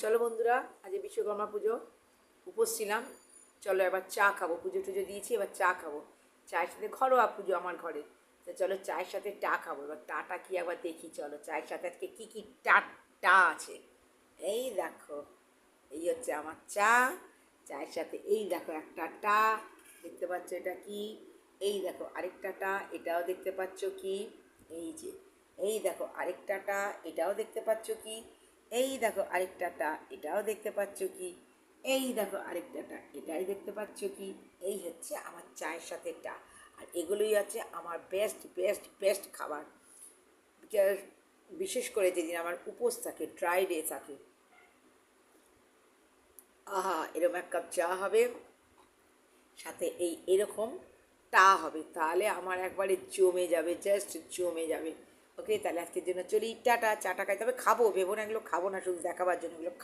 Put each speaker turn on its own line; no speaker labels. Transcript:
চলো বন্ধুরা, আজ বিশ্বকর্মা পুজো, উপোস ছিলাম। চলো এবার চা খাবো। পুজো টুজো দিয়েছি, এবার চা খাবো। চায়ের সাথে ঘরোয়া পুজো আমার ঘরে, তো চলো চায়ের সাথে টা খাবো। এবার টাটা কি একবার দেখি। চলো চায়ের সাথে আজকে কী কী টা আছে। এই দেখো, এই হচ্ছে আমার চা। চায়ের সাথে এই দেখো একটা টা, দেখতে পাচ্ছ এটা কি? এই দেখো আরেকটা টা, এটাও দেখতে পাচ্ছ কি? এই যে, এই দেখো আরেকটা টা, এটাও দেখতে পাচ্ছ কি? এই দেখো আরেকটা টা, এটাও দেখতে পাচ্ছ কি? এই দেখো আরেকটা টা, এটাই দেখতে পাচ্ছ কি? এই হচ্ছে আমার চায়ের সাথে টা। আর এগুলোই হচ্ছে আমার বেস্ট বেস্ট বেস্ট খাবার। বিশেষ করে যেদিন আমার উপোস থাকে, ড্রাই ডে থাকে, আহা এরকম এক কাপ চা হবে, সাথে এরকম টা হবে, তাহলে আমার একবারে জমে যাবে, জাস্ট জমে যাবে। ওকে, তাহলে আজকের জন্য চলি, টাটা। চাটা খাইতে হবে, খাবো ভেবো না, এগুলো খাবো না শুধু দেখাবার জন্য, এগুলো